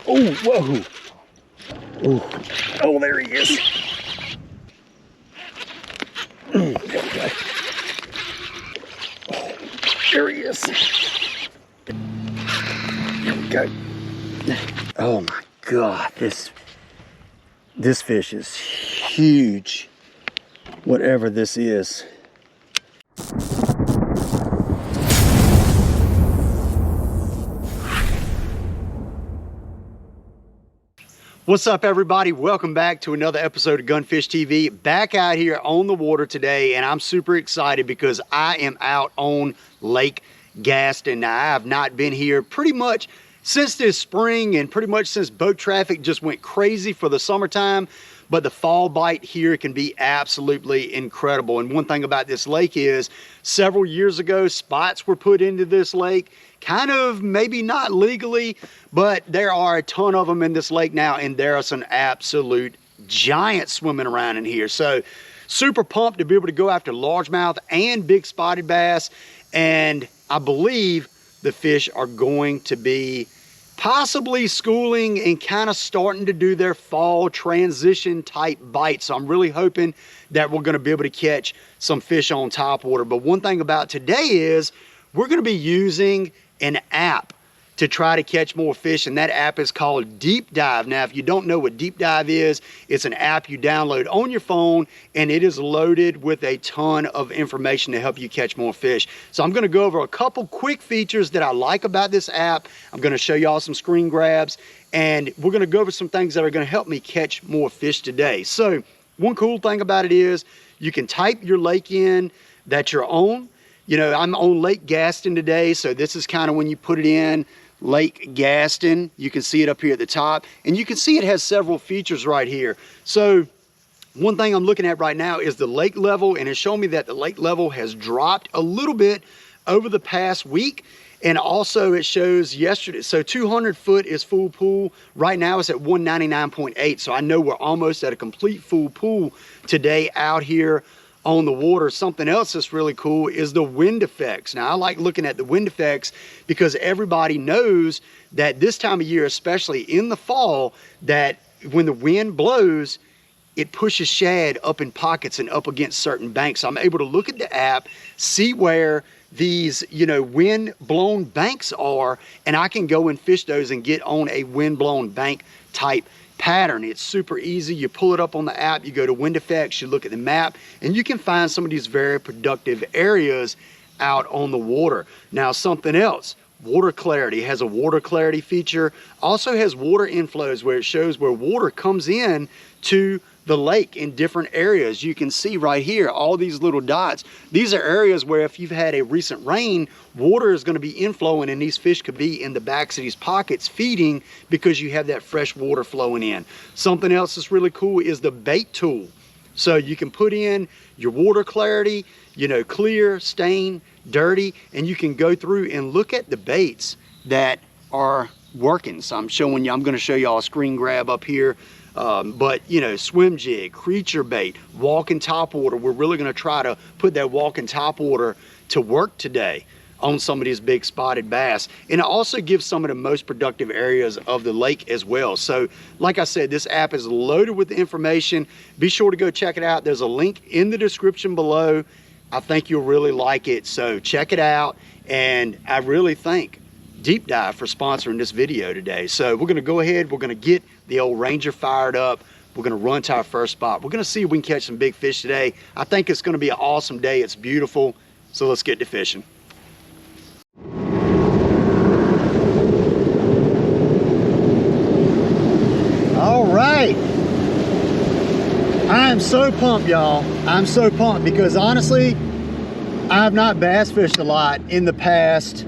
Oh, whoa. Oh, oh, there he is. There we go. Oh, there he is. There we go. Oh my God, this fish is huge, whatever this is. What's up, everybody? Welcome back to another episode of Gunfish TV. Back out here on the water today, and I'm super excited because I am out on Lake Gaston. Now, I have not been here pretty much since this spring, and pretty much since boat traffic just went crazy for the summertime. But the fall bite here can be absolutely incredible. And one thing about this lake is, several years ago, spots were put into this lake, kind of maybe not legally, but there are a ton of them in this lake now, and there are some absolute giants swimming around in here. So super pumped to be able to go after largemouth and big spotted bass. And I believe the fish are going to be possibly schooling and kind of starting to do their fall transition type bites. So I'm really hoping that we're going to be able to catch some fish on top water. But one thing about today is we're going to be using an app to try to catch more fish, and that app is called Deep Dive. Now, if you don't know what Deep Dive is, it's an app you download on your phone, and it is loaded with a ton of information to help you catch more fish. So I'm going to go over a couple quick features that I like about this app. I'm going to show y'all some screen grabs, and we're going to go over some things that are going to help me catch more fish today. So one cool thing about it is you can type your lake in that you're on. You know, I'm on Lake Gaston today, so this is kind of when you put it in, Lake Gaston. You can see it up here at the top, and you can see it has several features right here. So one thing I'm looking at right now is the lake level, and it's showing me that the lake level has dropped a little bit over the past week. And also it shows yesterday, so 200 foot is full pool. Right now it's at 199.8, so I know we're almost at a complete full pool today out here on the water. Something else that's really cool is the wind effects. Now, I like looking at the wind effects because everybody knows that this time of year, especially in the fall, that when the wind blows, it pushes shad up in pockets and up against certain banks. So I'm able to look at the app, see where these, you know, wind blown banks are, and I can go and fish those and get on a wind blown bank type pattern. It's super easy. You pull it up on the app, you go to wind effects, you look at the map, and you can find some of these very productive areas out on the water. Now, something else, water clarity has a water clarity feature, also has water inflows where it shows where water comes in to the lake in different areas. You can see right here all these little dots. These are areas where if you've had a recent rain, water is going to be inflowing, and these fish could be in the backs of these pockets feeding because you have that fresh water flowing in. Something else that's really cool is the bait tool. So you can put in your water clarity, you know, clear, stain, dirty, and you can go through and look at the baits that are working. So I'm going to show y'all a screen grab up here. But you know, swim jig, creature bait, walking topwater. We're really going to try to put that walking topwater to work today on some of these big spotted bass. And it also gives some of the most productive areas of the lake as well. So like I said, this app is loaded with information. Be sure to go check it out. There's a link in the description below. I think you'll really like it. So check it out. And I really thank Deep Dive for sponsoring this video today. So we're going to go ahead, we're going to get the old Ranger fired up, we're going to run to our first spot. We're going to see if we can catch some big fish today. I think it's going to be an awesome day. It's beautiful. So let's get to fishing. All right, I am so pumped, y'all. I'm so pumped because honestly, I have not bass fished a lot in the past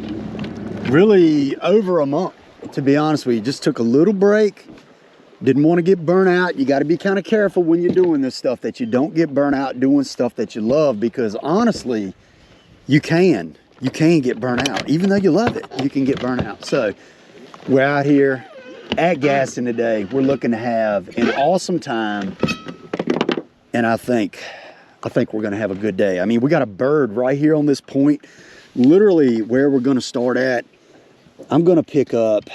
really over a month, to be honest with you. Just took a little break, didn't want to get burnt out. You got to be kind of careful when you're doing this stuff that you don't get burnt out doing stuff that you love, because honestly you can get burnt out. Even though you love it, you can get burnt out. So we're out here at Gaston today. We're looking to have an awesome time, and I think we're going to have a good day. I mean, we got a bird right here on this point, literally where we're going to start at. I'm going to pick up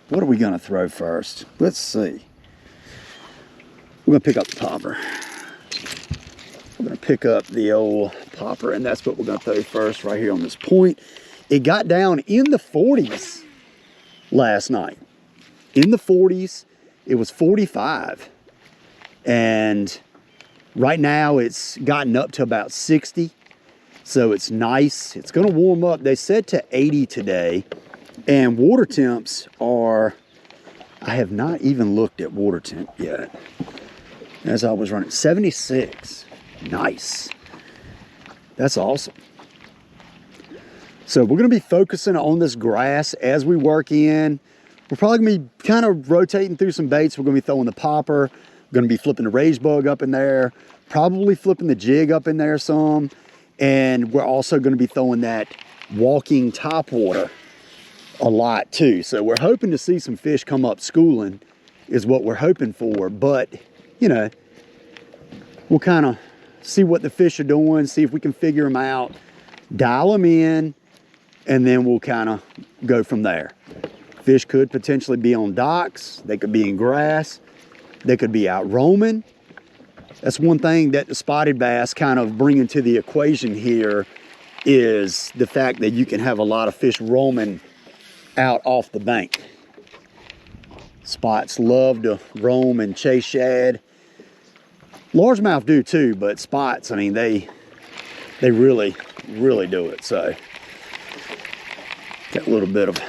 What are we gonna throw first? Let's see. We're gonna pick up the popper. We're gonna pick up the old popper, and that's what we're gonna throw first right here on this point. It got down in the 40s last night. In the 40s, it was 45. And right now it's gotten up to about 60. So it's nice. It's gonna warm up. They said to 80 today. And water temps are, I have not even looked at water temp yet. As I was running, 76. Nice. That's awesome. So we're gonna be focusing on this grass as we work in. We're probably gonna be kind of rotating through some baits. We're gonna be throwing the popper. We're gonna be flipping the rage bug up in there. Probably flipping the jig up in there some. And we're also gonna be throwing that walking topwater a lot too. So we're hoping to see some fish come up schooling is what we're hoping for. But, you know, we'll kind of see what the fish are doing, see if we can figure them out, dial them in, and then we'll kind of go from there. Fish could potentially be on docks. They could be in grass. They could be out roaming. That's one thing that the spotted bass kind of bring into the equation here is the fact that you can have a lot of fish roaming out off the bank. Spots love to roam and chase shad. Largemouth do too, but spots, I mean, they really do it. So got a little bit of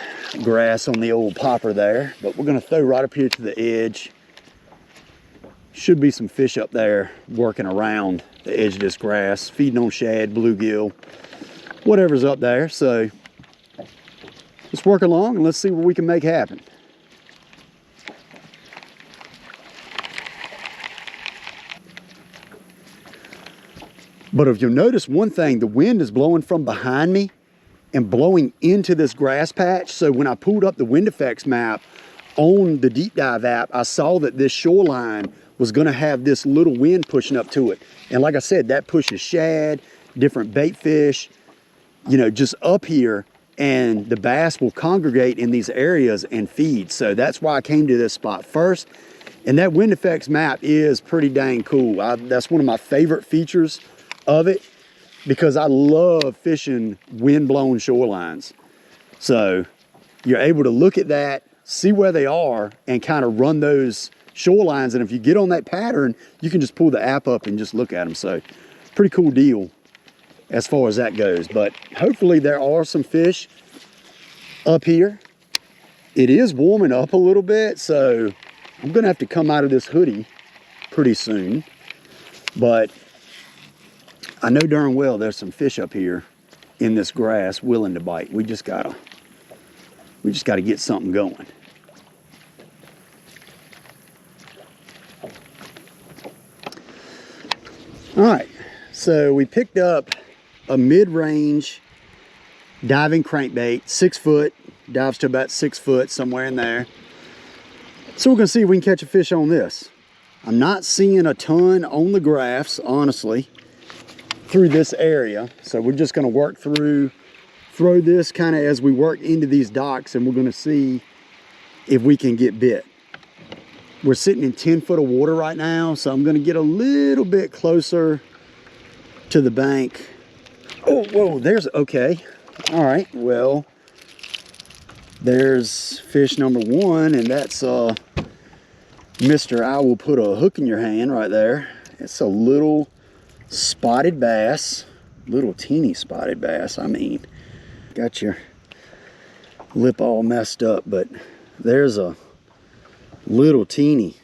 grass on the old popper there, but we're gonna throw right up here to the edge. Should be some fish up there working around the edge of this grass, feeding on shad, bluegill, whatever's up there. So let's work along and let's see what we can make happen. But if you'll notice one thing, the wind is blowing from behind me and blowing into this grass patch. So when I pulled up the wind effects map on the deep dive app, I saw that this shoreline was gonna have this little wind pushing up to it. And like I said, that pushes shad, different bait fish, you know, just up here, and the bass will congregate in these areas and feed. So that's why I came to this spot first. And that wind effects map is pretty dang cool. That's one of my favorite features of it because I love fishing wind-blown shorelines. So you're able to look at that, see where they are, and kind of run those shorelines. And if you get on that pattern, you can just pull the app up and just look at them. So pretty cool deal as far as that goes. But hopefully there are some fish up here. It is warming up a little bit, so I'm gonna have to come out of this hoodie pretty soon. But I know darn well there's some fish up here in this grass willing to bite. We just gotta get something going. All right, so we picked up a mid-range diving crankbait, 6 foot, dives to about 6 foot, somewhere in there. So we're gonna see if we can catch a fish on this. I'm not seeing a ton on the graphs, honestly, through this area. So we're just gonna work through, throw this kind of as we work into these docks, and we're gonna see if we can get bit. We're sitting in 10 foot of water right now, so I'm gonna get a little bit closer to the bank. Oh, whoa, there's, okay. All right, well, there's fish number one, and that's Mr. I will put a hook in your hand right there. It's a little spotted bass, little teeny spotted bass. I mean, got your lip all messed up, but there's a little teeny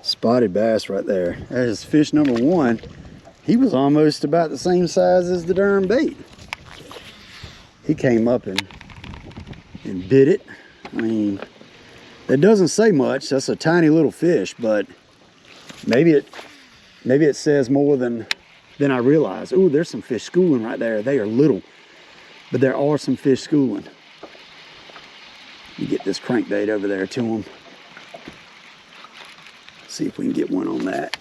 spotted bass right there. That is fish number one. He was almost about the same size as the darn bait. He came up and bit it. I mean, it doesn't say much. That's a tiny little fish, but maybe it says more than I realize. Oh, there's some fish schooling right there. They are little, but there are some fish schooling. You get this crankbait over there to them. See if we can get one on that.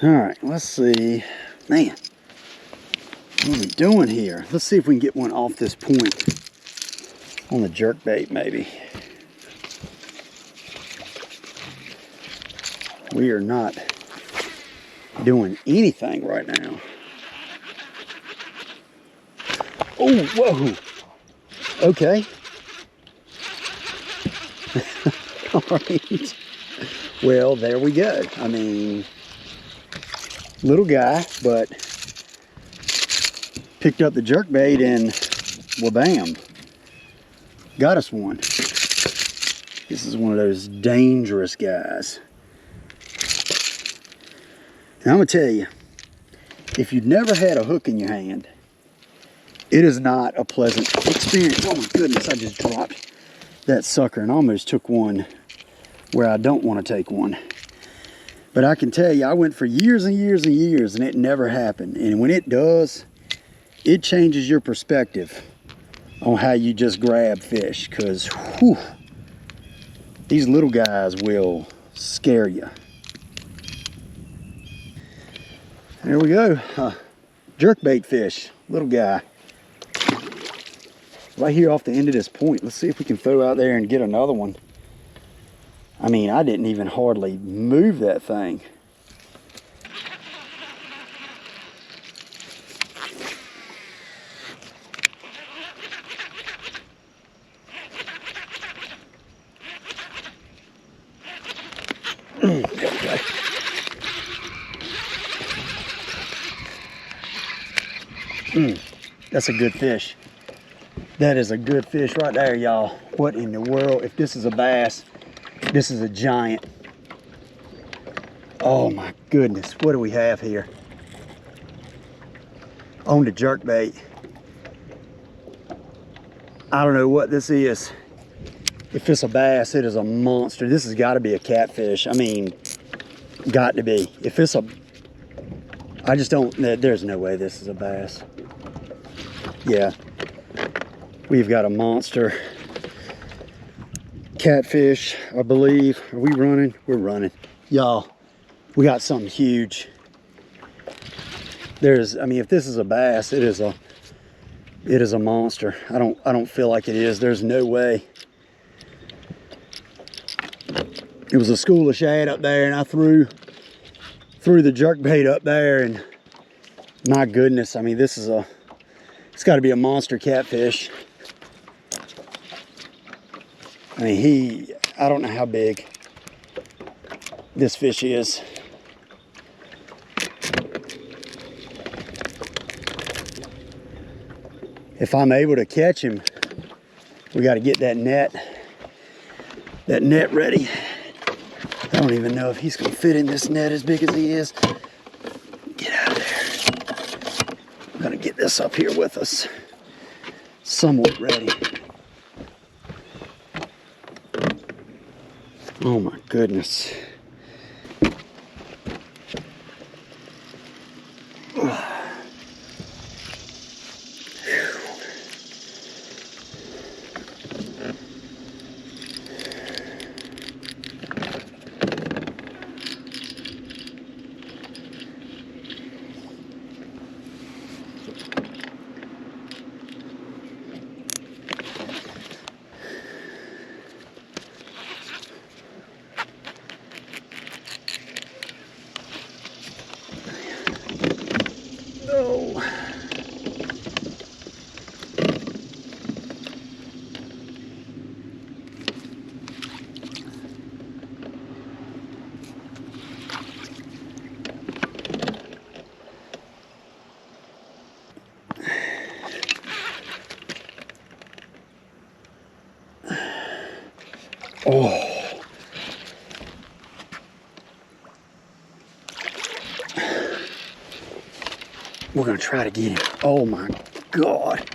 All right, let's see. Man, what are we doing here? Let's see if we can get one off this point on the jerkbait, maybe. We are not doing anything right now. Oh, whoa. Okay. All right. Well, there we go. I mean, little guy, but picked up the jerkbait and well, bam, got us one. This is one of those dangerous guys. And I'm gonna tell you, if you've never had a hook in your hand, it is not a pleasant experience. Oh my goodness, I just dropped that sucker and almost took one where I don't want to take one. But I can tell you, I went for years and years and years and it never happened. And when it does, it changes your perspective on how you just grab fish, because these little guys will scare you. There we go, jerkbait fish, little guy. Right here off the end of this point. Let's see if we can throw out there and get another one. I mean, I didn't even hardly move that thing. There we go. That's a good fish. That is a good fish right there, y'all. What in the world? If this is a bass, this is a giant. Oh my goodness, what do we have here? On the jerkbait. I don't know what this is. If it's a bass, it is a monster. This has got to be a catfish. I mean, got to be. If it's a, I just don't, there's no way this is a bass. Yeah. We've got a monster catfish, I believe. Are we running? We're running. Y'all, we got something huge. There's, I mean, if this is a bass, it is a monster. I don't feel like it is. There's no way. It was a school of shad up there and I threw the jerkbait up there and my goodness, I mean, this is it's got to be a monster catfish. I mean, I don't know how big this fish is. If I'm able to catch him, we got to get that net ready. I don't even know if he's going to fit in this net as big as he is. Get out of there. I'm going to get this up here with us. Somewhat ready. Oh my goodness. Oh. We're gonna try to get him. Oh my God.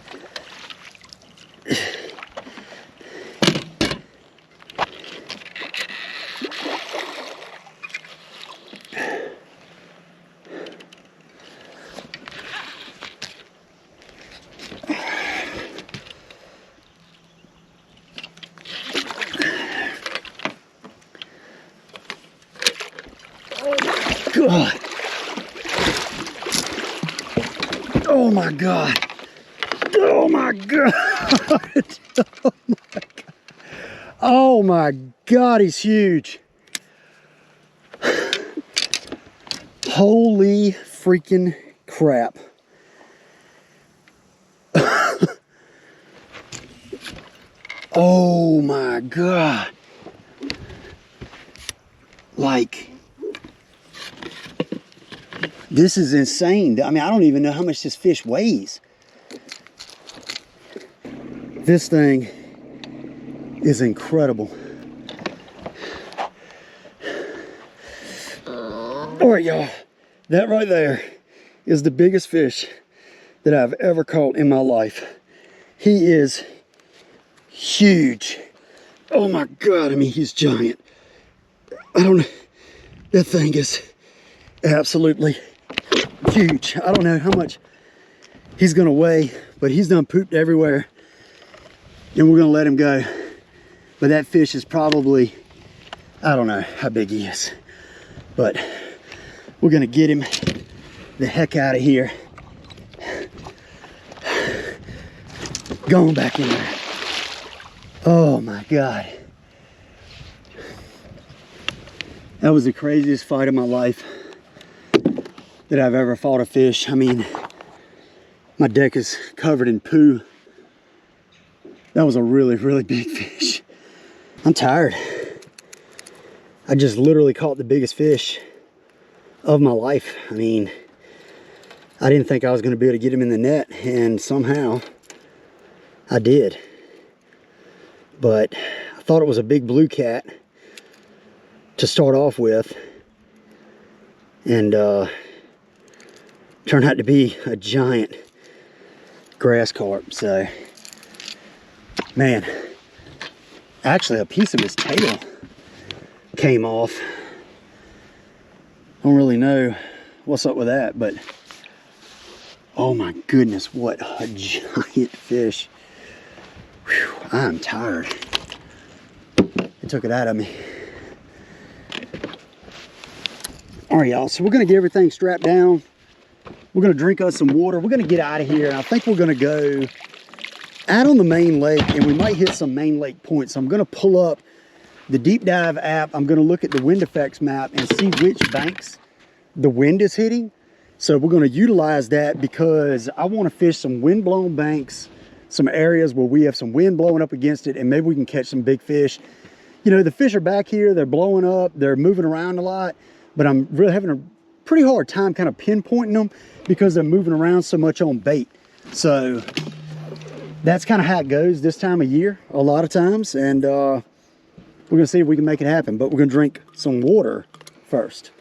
God. Oh my God. Oh my God. Oh my God. Oh my God, he's huge. Holy freaking crap. Oh my God. Like, this is insane. I mean, I don't even know how much this fish weighs. This thing is incredible. All right, y'all. That right there is the biggest fish that I've ever caught in my life. He is huge. Oh my God, I mean, he's giant. I don't know, that thing is absolutely huge. I don't know how much he's gonna weigh, but he's done pooped everywhere, and we're gonna let him go. But that fish is probably, I don't know how big he is, but we're gonna get him the heck out of here. Going back in there. Oh my God. That was the craziest fight of my life that I've ever fought a fish. I mean, my deck is covered in poo. That was a really, really big fish. I'm tired. I just literally caught the biggest fish of my life. I mean, I didn't think I was going to be able to get him in the net, and somehow I did. But I thought it was a big blue cat to start off with, and turned out to be a giant grass carp. So, man, actually a piece of his tail came off. Don't really know what's up with that, but oh my goodness, what a giant fish. Whew, I'm tired. It took it out of me. All right, y'all, so we're gonna get everything strapped down. We're gonna drink us some water. We're gonna get out of here, and I think we're gonna go out on the main lake, and we might hit some main lake points. So I'm gonna pull up the Deep Dive app. I'm gonna look at the wind effects map and see which banks the wind is hitting. So we're gonna utilize that because I wanna fish some wind-blown banks, some areas where we have some wind blowing up against it, and maybe we can catch some big fish. You know, the fish are back here, they're blowing up, they're moving around a lot, but I'm really having a pretty hard time kind of pinpointing them because they're moving around so much on bait. So that's kind of how it goes this time of year a lot of times, and we're gonna see if we can make it happen, but we're gonna drink some water first.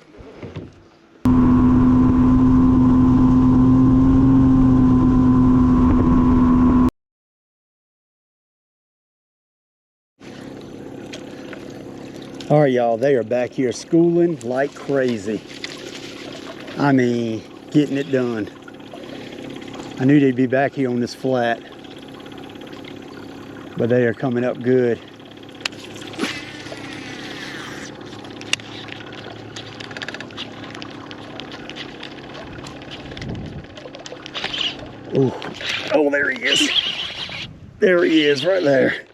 All right, y'all, they are back here schooling like crazy. I mean, getting it done. I knew they'd be back here on this flat, but they are coming up good. Oh, there he is. There he is, right there.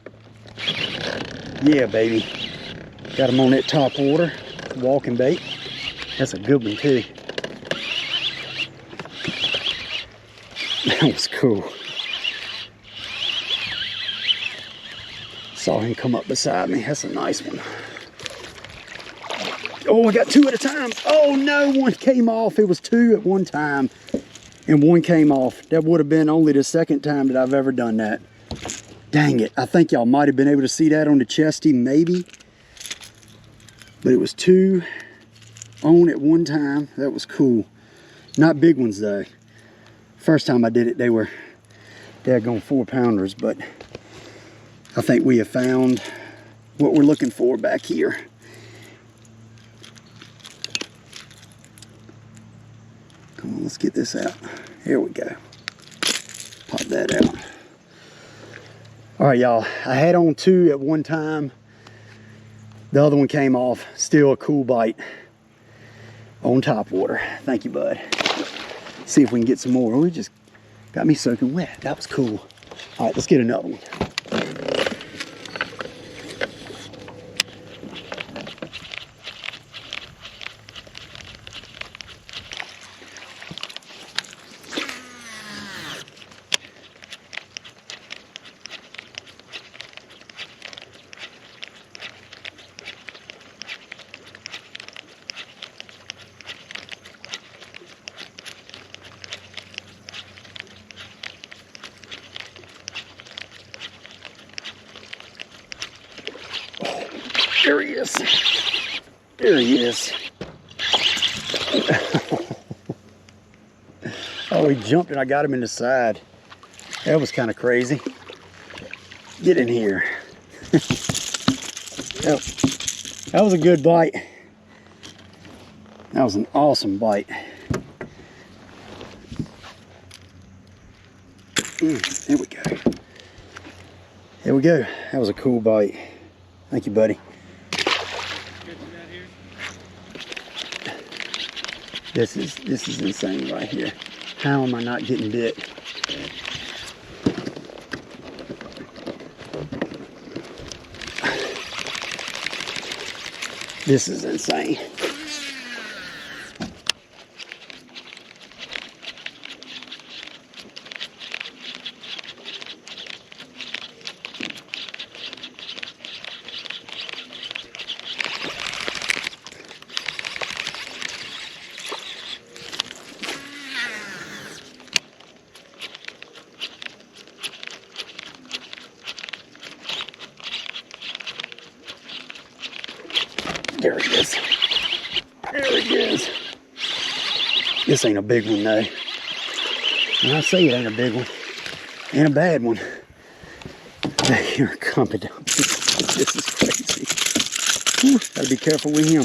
Yeah, baby. Got him on that top water, walking bait. That's a good one too. That was cool. Saw him come up beside me. That's a nice one. Oh, I got two at a time. Oh no, one came off. It was two at one time, and one came off. That would have been only the second time that I've ever done that. Dang it. I think y'all might have been able to see that on the chesty, maybe. But it was two on at one time. That was cool. Not big ones though. First time I did it, they were daggone 4-pounders, but I think we have found what we're looking for back here. Come on, let's get this out. Here we go. Pop that out. All right, y'all, I had on two at one time. The other one came off. Still a cool bite on top water. Thank you, bud. See if we can get some more. We just Got me soaking wet. That was cool. All right, let's get another one. There he is. There he is. Oh, he jumped and I got him in the side. That was kind of crazy. Get in here. That was a good bite. That was an awesome bite. There we go. There we go. That was a cool bite. Thank you, buddy. This is insane right here. How am I not getting bit? This is insane. There it is. There it is. This ain't a big one though. And I say it ain't a big one. Ain't a bad one. Here, coming down. This is crazy. Whew, gotta be careful with him.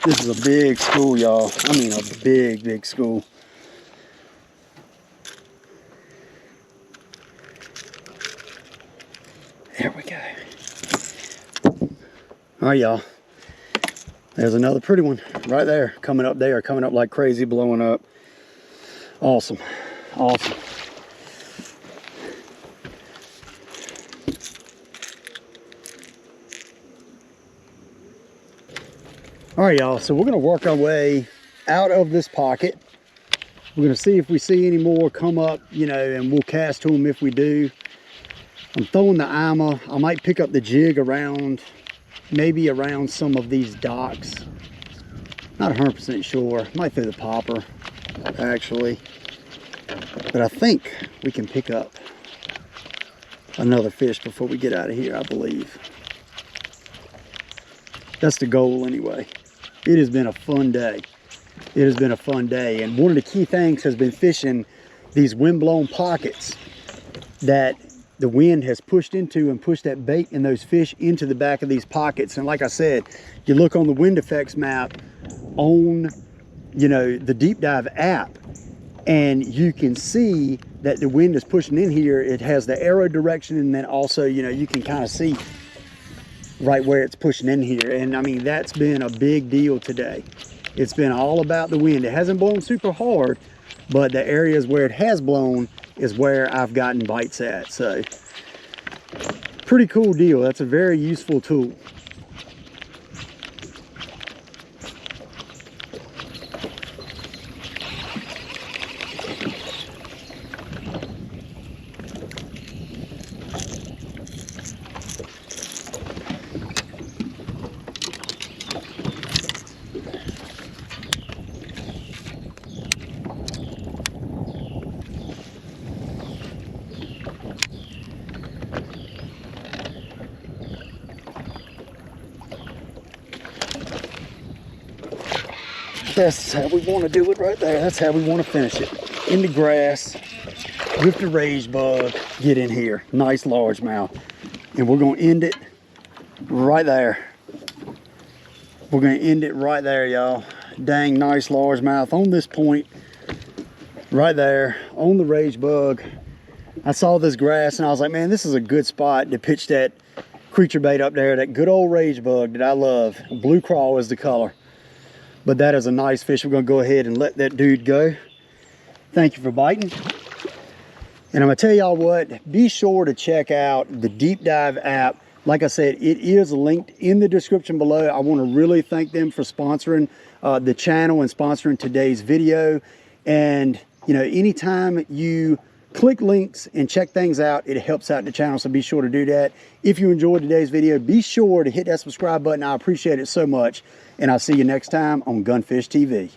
This is a big school, y'all. I mean a big, big school. There we go. All right, y'all. There's another pretty one right there, coming up there, coming up like crazy, blowing up. Awesome, awesome. All right, y'all, so we're gonna work our way out of this pocket. We're gonna see if we see any more come up, you know, and we'll cast to them if we do. I'm throwing the IMA. I might pick up the jig around, maybe around some of these docks. Not 100% sure. Might throw the popper, actually. But I think we can pick up another fish before we get out of here, I believe. That's the goal anyway. It has been a fun day. It has been a fun day. And one of the key things has been fishing these windblown pockets that the wind has pushed into and pushed that bait and those fish into the back of these pockets. And like I said, you look on the wind effects map on, you know, the Deep Dive app, and you can see that the wind is pushing in here. It has the arrow direction, and then also, you know, you can kind of see right where it's pushing in here. And I mean, that's been a big deal today. It's been all about the wind. It hasn't blown super hard, but the areas where it has blown is where I've gotten bites at. So pretty cool deal. That's a very useful tool. That's how we want to do it right there. That's how we want to finish it. In the grass, with the rage bug, get in here. Nice largemouth. And we're going to end it right there. We're going to end it right there, y'all. Dang nice largemouth on this point. Right there, on the rage bug. I saw this grass and I was like, man, this is a good spot to pitch that creature bait up there. That good old rage bug that I love. Blue crawl is the color. But that is a nice fish. We're going to go ahead and let that dude go. Thank you for biting. And I'm gonna tell y'all what, be sure to check out the Deep Dive app. Like I said, it is linked in the description below. I wanna really thank them for sponsoring the channel and sponsoring today's video. And you know, anytime you click links and check things out, it helps out the channel, so be sure to do that. If you enjoyed today's video, be sure to hit that subscribe button. I appreciate it so much, and I'll see you next time on Gunfish TV.